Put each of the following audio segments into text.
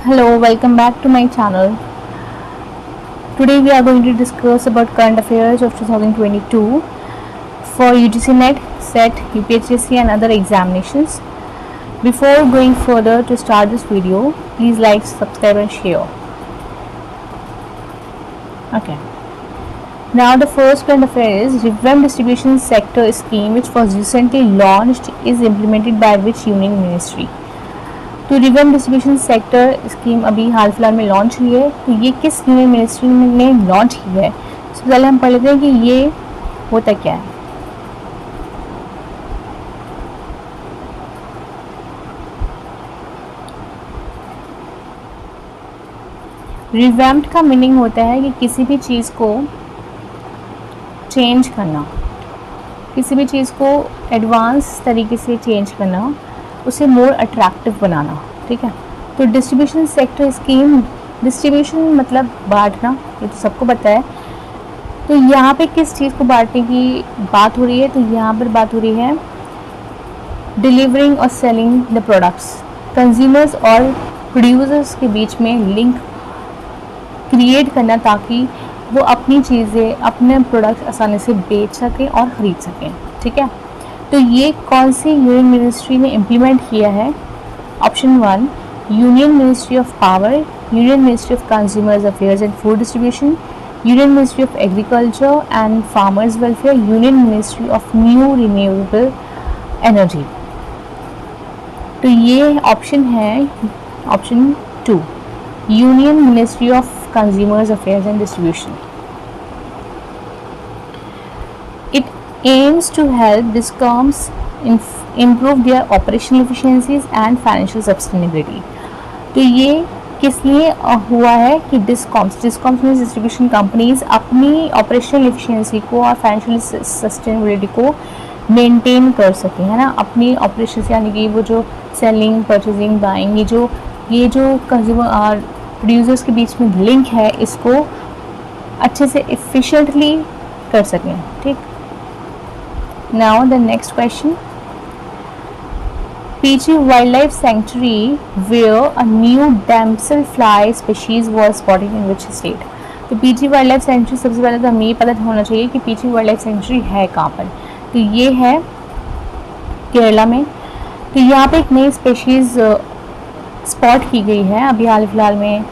Hello, welcome back to my channel. Today we are going to discuss about current affairs of 2022 for UGC NET, SET, UPSC and other examinations. Before going further to start this video, please like, subscribe and share. Okay. Now the first current affair is Revamped Distribution Sector Scheme which was recently launched is implemented by which union ministry? तो रिवेम distribution sector scheme अभी हाल फिलहाल में launch हुई है। तो ये किस union ministry ने लॉन्च की है? सबसे पहले हम पढ़ लेते हैं कि ये होता क्या है। रिवैम्प्ड का मीनिंग होता है कि किसी भी चीज़ को चेंज करना, किसी भी चीज़ को एडवांस तरीके से चेंज करना, उसे मोर अट्रैक्टिव बनाना। ठीक है। तो डिस्ट्रीब्यूशन सेक्टर स्कीम, डिस्ट्रीब्यूशन मतलब बांटना, ये तो सबको पता है। तो यहाँ पे किस चीज़ को बांटने की बात हो रही है? तो यहाँ पर बात हो रही है डिलीवरिंग और सेलिंग द प्रोडक्ट्स, कंज्यूमर्स और प्रोड्यूसर्स के बीच में लिंक क्रिएट करना ताकि वो अपनी चीज़ें, अपने प्रोडक्ट्स आसानी से बेच सकें और ख़रीद सकें। ठीक है। तो ये कौन सी यूनियन मिनिस्ट्री ने इम्प्लीमेंट किया है? Option 1 union ministry of power, union ministry of consumers affairs and food distribution, union ministry of agriculture and farmers welfare, union ministry of new renewable energy. तो ये ऑप्शन है option 2 union ministry of consumers affairs and distribution. Aims to help DISCOMs improve their operational efficiencies and financial sustainability। तो ये किस लिए हुआ है कि डिस्कॉम्स में डिस्ट्रीब्यूशन कंपनीज अपनी ऑपरेशनल एफिशिएंसी को और फाइनेंशियल सस्टेनेबिलिटी को मेंटेन कर सकें, है ना। अपनी ऑपरेशन यानी कि वो जो सेलिंग, परचेजिंग, बाइंग, ये जो कंज्यूमर और प्रोड्यूसर्स के बीच में लिंक है, इसको अच्छे से एफिशिएंटली कर सकें। ठीक। Now the next question, PG Wildlife Sanctuary where a new damselfly species was spotted in which state? तो PG Wildlife Sanctuary सबसे पहले तो हमें ये पता होना चाहिए कि PG Wildlife Sanctuary है कहाँ पर। तो ये है केरला में। तो यहाँ पे एक नई स्पेशीज़ स्पॉट की गई है अभी हाल फिलहाल में।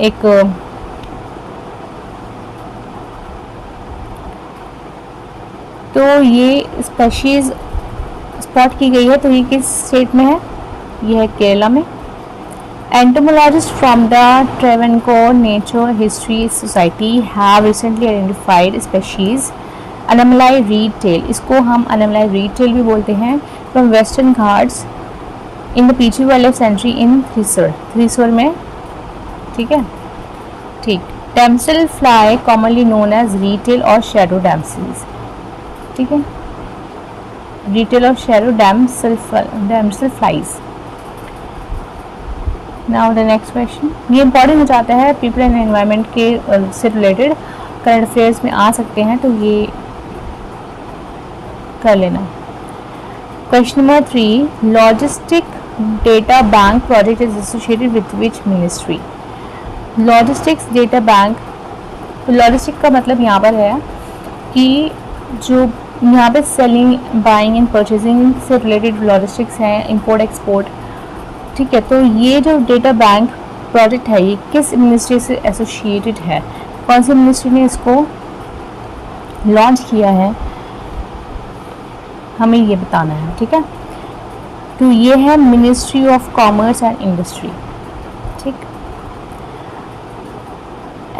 एक तो ये स्पेशीज़ स्पॉट की गई है। तो ये किस स्टेट में है? ये है केरला में। Entomologist from the Travancore nature history society have recently identified species Anamalai reed tail, इसको हम अनमलाई रीड टेल भी बोलते हैं, from Western Ghats in the Peechi wildlife sanctuary in Thrissur में। ठीक है। ठीक। Damsel fly commonly known as reed tail और शेडो डैमसेल्स। ठीक है। Detail of shadow damsel flies. Now the next question, ये इंपॉर्टेंट हो जाता है, पीपल एंड एनवायरनमेंट के से रिलेटेड करंट अफेयर्स में आ सकते हैं, तो ये कर लेना। Question number 3, logistic data bank project is associated with which ministry? Logistics data bank, तो लॉजिस्टिक का मतलब यहाँ पर है कि जो यहाँ पे सेलिंग, बाइंग एंड परचेजिंग से रिलेटेड लॉजिस्टिक्स हैं, इंपोर्ट एक्सपोर्ट। ठीक है। तो ये जो डेटा बैंक प्रोजेक्ट है ये किस मिनिस्ट्री से एसोसिएटेड है? कौन सी मिनिस्ट्री ने इसको लॉन्च किया है, हमें ये बताना है। ठीक है। तो ये है ministry of commerce and industry. ठीक।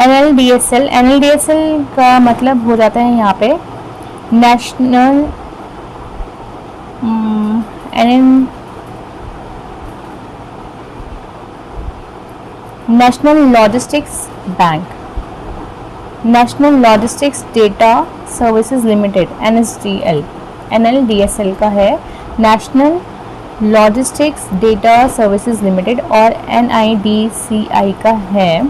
NLDSL, NLDSL का मतलब हो जाता है यहाँ पे national national logistics bank, national logistics data services limited, NSDL। NLDSL का है national logistics data services limited और NIDCI का है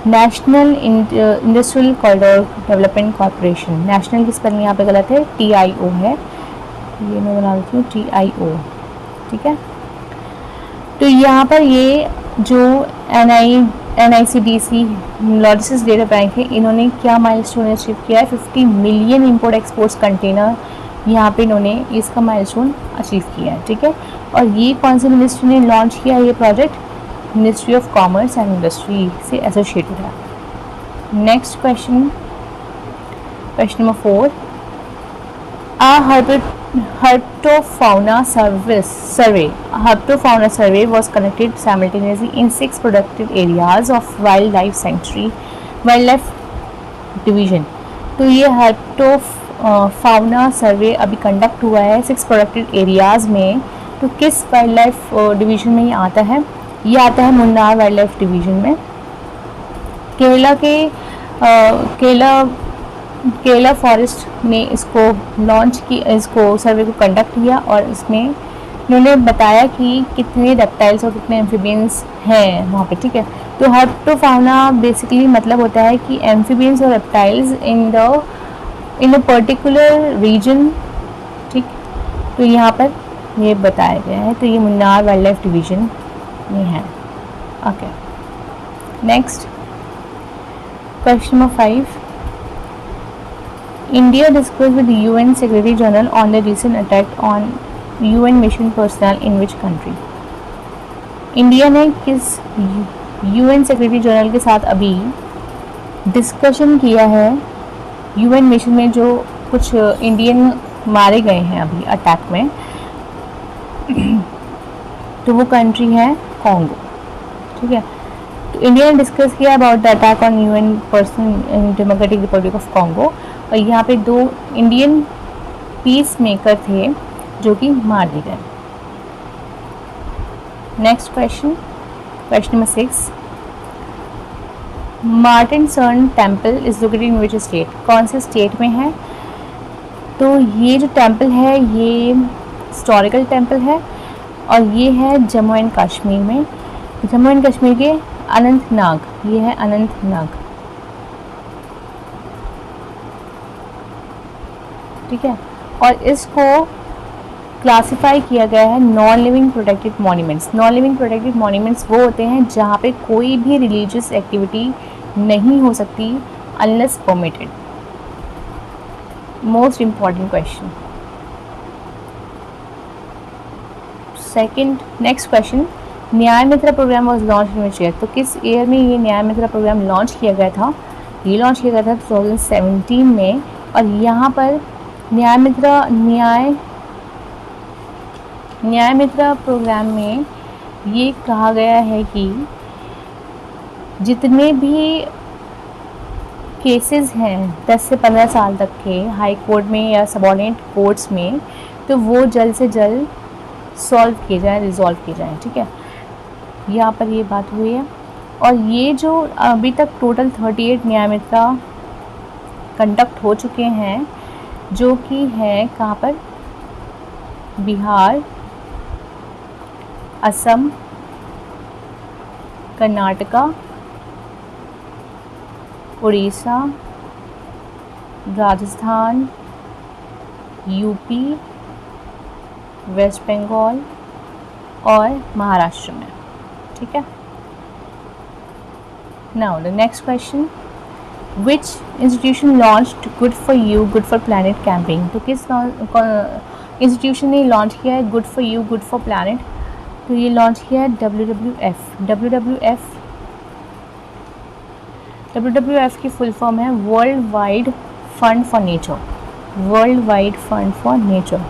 national industrial corridor development corporation. National की स्पेलिंग यहाँ पे गलत है, TIO है, ये मैं बना देती हूँ TIO। ठीक है। तो यहाँ पर ये जो NICDC लॉजिस्टिक्स डेटा बैंक है, इन्होंने क्या माइलस्टोन अचीव किया है? 50 मिलियन इंपोर्ट एक्सपोर्ट्स कंटेनर यहाँ पे इन्होंने इसका माइलस्टोन अचीव किया है, ठीक है। और ये कौन सी मिनिस्ट्री ने लॉन्च किया ये project? Ministry of commerce and industry से एसोसिएटेड है। Next question, question number 4, herpetofauna survey was conducted simultaneously in 6 productive areas of wildlife division। तो ये herpetofauna सर्वे अभी कंडक्ट हुआ है 6 प्रोडक्टिव एरियाज़ में। तो किस वाइल्ड लाइफ डिवीज़न में ये आता है? ये आता है मुन्नार वाइल्ड लाइफ डिवीज़न में। केरला फॉरेस्ट ने इसको लॉन्च की, इसको सर्वे को कंडक्ट किया और इसमें इन्होंने बताया कि कितने रेप्टाइल्स और कितने एम्फीबियंस हैं वहाँ पे, ठीक है। तो herpetofauna बेसिकली मतलब होता है कि एम्फीबियंस और reptiles in a particular region, ठीक। तो यहाँ पर ये बताया गया है। तो ये मुन्नार वाइल्ड लाइफ डिवीज़न में है। Okay, next question number 5, India discussed with the UN Secretary General on the recent attack on UN mission personnel in which country? India ने किस UN सेक्रेटरी जनरल के साथ अभी डिस्कशन किया है UN मिशन में जो कुछ इंडियन मारे गए हैं अभी अटैक में? तो वो कंट्री है कॉन्गो, ठीक है। तो इंडिया ने डिस्कस किया about the attack on UN person in democratic Republic of Congo. और यहाँ पे 2 इंडियन पीस मेकर थे जो कि मार दिए गए। Next question, question number 6, Martand sun temple is located in which state? कौन से स्टेट में है? तो ये जो टेम्पल है ये हिस्टोरिकल टेम्पल है और ये है जम्मू एंड कश्मीर में, जम्मू एंड कश्मीर के अनंतनाग, ये है अनंतनाग, ठीक है। और इसको क्लासिफाई किया गया है non living protected monuments. Non living protected monuments वो होते हैं जहाँ पे कोई भी रिलीजियस एक्टिविटी नहीं हो सकती unless permitted. Most important question. Second, next question, Nyaya Mitra programme was launch in which year? तो किस ईयर में ये न्याय मित्र प्रोग्राम लॉन्च किया गया था? ये लॉन्च किया गया था 2017 में। और यहाँ पर न्याय मित्र प्रोग्राम में ये कहा गया है कि जितने भी केसेस हैं 10 से 15 साल तक के हाई कोर्ट में या सबऑर्डिनेट कोर्ट्स में, तो वो जल्द से जल्द सॉल्व किए जाएँ, रिजॉल्व किए जाएँ, ठीक है। यहाँ पर ये बात हुई है। और ये जो अभी तक टोटल 38 न्याय मित्र कंडक्ट हो चुके हैं, जो कि है कहाँ पर? बिहार, असम, कर्नाटका, उड़ीसा, राजस्थान, यूपी, वेस्ट बंगाल और महाराष्ट्र में, ठीक है। Now the next question, which institution launched good for you good for planet campaign? तो किस इंस्टीट्यूशन ने लॉन्च किया है good for you good for planet? तो ये लॉन्च किया है WWF की फुल फॉर्म है world Wide Fund for nature. World Wide Fund for nature.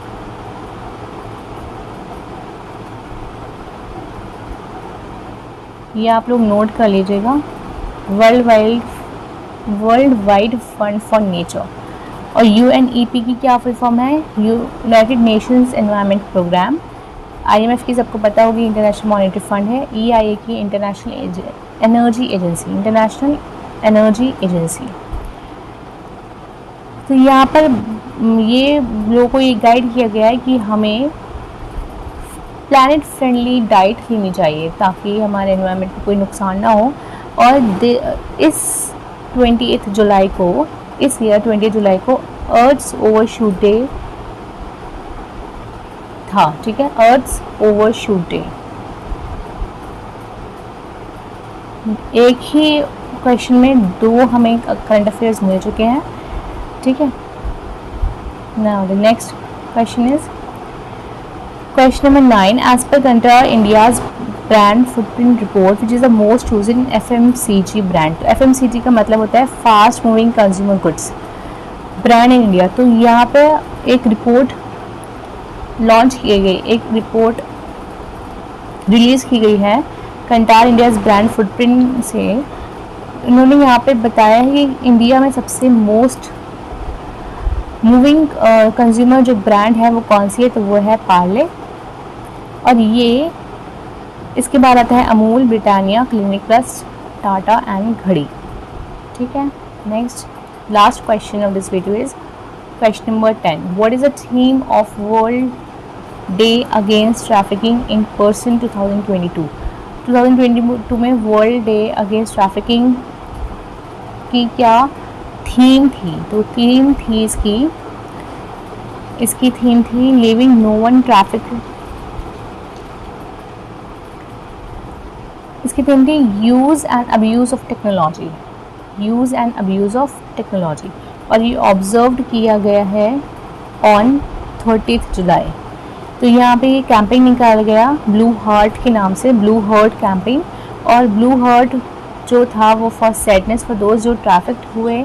ये आप लोग नोट कर लीजिएगा, world Wide Fund for Nature. और UNEP की क्या फुल फॉर्म है? United Nations Environment Programme. IMF की सबको पता होगी इंटरनेशनल मॉनेटरी फंड है। EIA की इंटरनेशनल एनर्जी एजेंसी। तो यहाँ पर ये लोगों को ये गाइड किया गया है कि हमें प्लैनेट फ्रेंडली डाइट लेनी चाहिए ताकि हमारे एनवायरनमेंट को कोई नुकसान ना हो। और इस 28 जुलाई को, इस ईयर 28 जुलाई को अर्थ्स ओवरशूट डे था, ठीक है, अर्थ्स ओवरशूट डे। एक ही क्वेश्चन में 2 हमें करंट अफेयर्स मिल चुके हैं, ठीक है। Now the next question is question number 9, as per Kantar India's brand footprint report which is the most use in FMCG brand. तो FMCG का मतलब होता है fast moving consumer goods brand in India. तो यहाँ पे एक रिपोर्ट लॉन्च की गई, एक रिपोर्ट रिलीज़ की गई है कंटार इंडियाज ब्रांड फुटप्रिंट से। उन्होंने यहाँ पे बताया है कि इंडिया में सबसे मोस्ट मूविंग कंज्यूमर जो ब्रांड है वो कौन सी है, तो वो है पार्ले। और ये इसके बाद आता है Amul, Britannia, clinic plus, Tata and घड़ी, ठीक है। Next last question of this video is question number 10, what is the theme of world day against trafficking in person 2022। 2022 में वर्ल्ड डे अगेंस्ट ट्रैफिकिंग की क्या थीम थी? तो थीम थी इसकी थीम थी लिविंग नो वन ट्रैफिक। इसकी theme थी use and abuse of technology, use and abuse of technology. और ये ऑब्जर्व्ड किया गया है ऑन 30 जुलाई। तो यहाँ पे ये कैंपेन निकाला गया ब्लू हार्ट के नाम से, ब्लू हार्ट कैंपेन। और ब्लू हार्ट जो था वो फॉर सैडनेस फॉर दोज जो ट्रैफिक्ड हुए,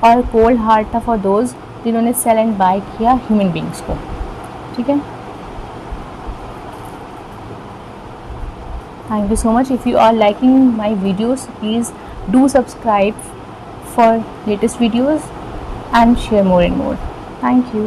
और कोल्ड हार्ट था फॉर दोज जिन्होंने सेल एंड बाय किया ह्यूमन बींग्स को, ठीक है। Thank you so much. If you are liking my videos, please do subscribe for latest videos and share more and more. Thank you.